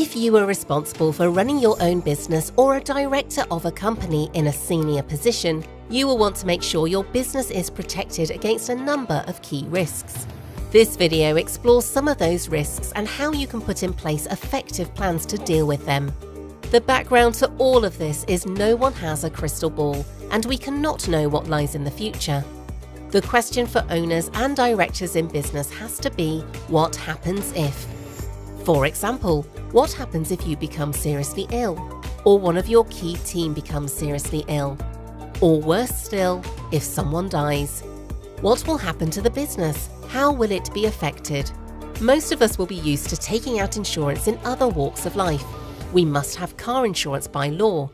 If you are responsible for running your own business or a director of a company in a senior position, you will want to make sure your business is protected against a number of key risks. This video explores some of those risks and how you can put in place effective plans to deal with them. The background to all of this is no one has a crystal ball, and we cannot know what lies in the future. The question for owners and directors in business has to be, what happens if? For example, what happens if you become seriously ill, or one of your key team becomes seriously ill? Or worse still, if someone dies? What will happen to the business? How will it be affected? Most of us will be used to taking out insurance in other walks of life. We must have car insurance by law.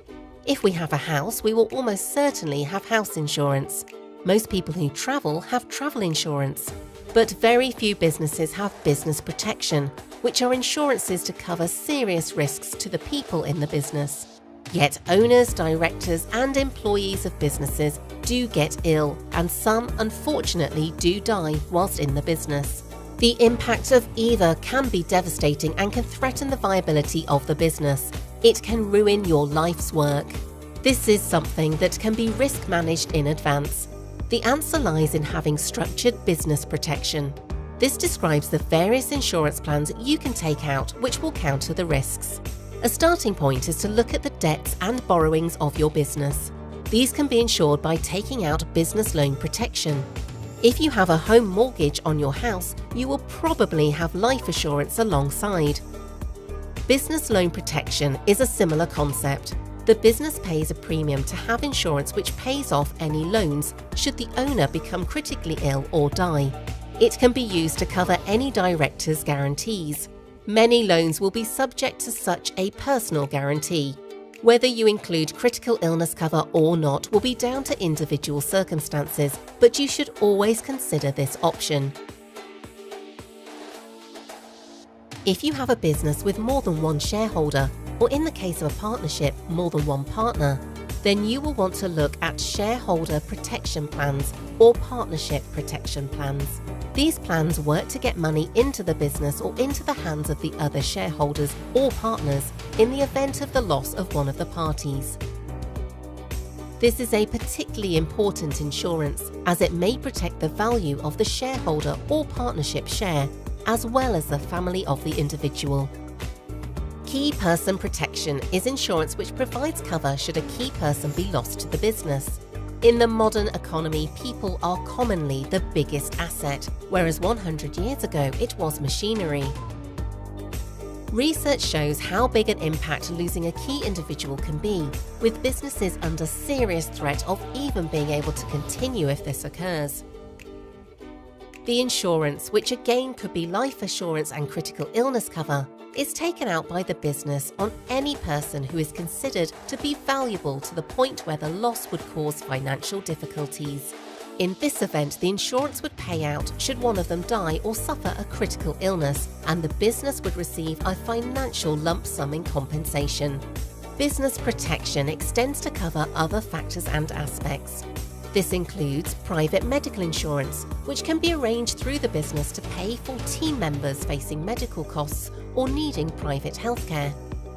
If we have a house, we will almost certainly have house insurance. Most people who travel have travel insurance. But very few businesses have business protection, which are insurances to cover serious risks to the people in the business. Yet owners, directors, and employees of businesses do get ill, and some unfortunately do die whilst in the business. The impact of either can be devastating and can threaten the viability of the business. It can ruin your life's work. This is something that can be risk managed in advance. The answer lies in having structured business protection. This describes the various insurance plans you can take out which will counter the risks. A starting point is to look at the debts and borrowings of your business. These can be insured by taking out business loan protection. If you have a home mortgage on your house, you will probably have life assurance alongside. Business loan protection is a similar concept. The business pays a premium to have insurance which pays off any loans should the owner become critically ill or die. It can be used to cover any director's guarantees. Many loans will be subject to such a personal guarantee. Whether you include critical illness cover or not will be down to individual circumstances, but you should always consider this option. If you have a business with more than one shareholder, or in the case of a partnership, more than one partner, then you will want to look at shareholder protection plans or partnership protection plans. These plans work to get money into the business or into the hands of the other shareholders or partners in the event of the loss of one of the parties. This is a particularly important insurance as it may protect the value of the shareholder or partnership share, as well as the family of the individual. Key person protection is insurance which provides cover should a key person be lost to the business. In the modern economy, people are commonly the biggest asset, whereas 100 years ago it was machinery. Research shows how big an impact losing a key individual can be, with businesses under serious threat of even being able to continue if this occurs. The insurance, which again could be life assurance and critical illness cover, is taken out by the business on any person who is considered to be valuable to the point where the loss would cause financial difficulties. In this event, the insurance would pay out should one of them die or suffer a critical illness, and the business would receive a financial lump sum in compensation. Business protection extends to cover other factors and aspects. This includes private medical insurance, which can be arranged through the business to pay for team members facing medical costs or needing private healthcare.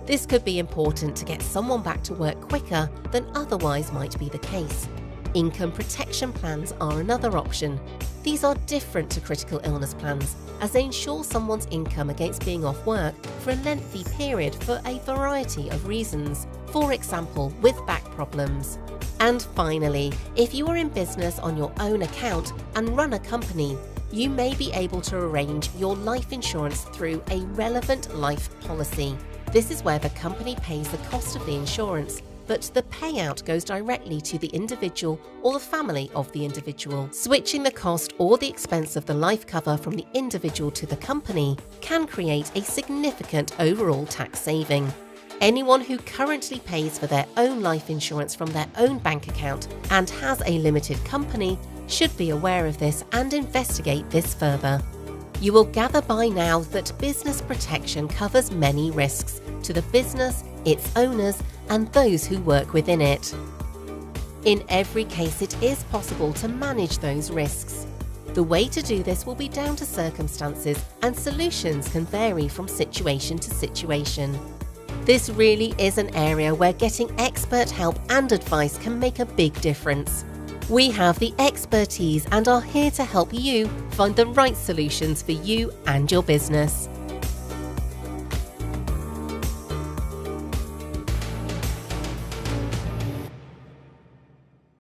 This could be important to get someone back to work quicker than otherwise might be the case. Income protection plans are another option. These are different to critical illness plans as they insure someone's income against being off work for a lengthy period for a variety of reasons, for example with back problems. And finally, if you are in business on your own account and run a company, you may be able to arrange your life insurance through a relevant life policy. This is where the company pays the cost of the insurance, but the payout goes directly to the individual or the family of the individual. Switching the cost or the expense of the life cover from the individual to the company can create a significant overall tax saving. Anyone who currently pays for their own life insurance from their own bank account and has a limited company should be aware of this and investigate this further. You will gather by now that business protection covers many risks to the business, its owners, and those who work within it. In every case, it is possible to manage those risks. The way to do this will be down to circumstances, and solutions can vary from situation to situation. This really is an area where getting expert help and advice can make a big difference. We have the expertise and are here to help you find the right solutions for you and your business.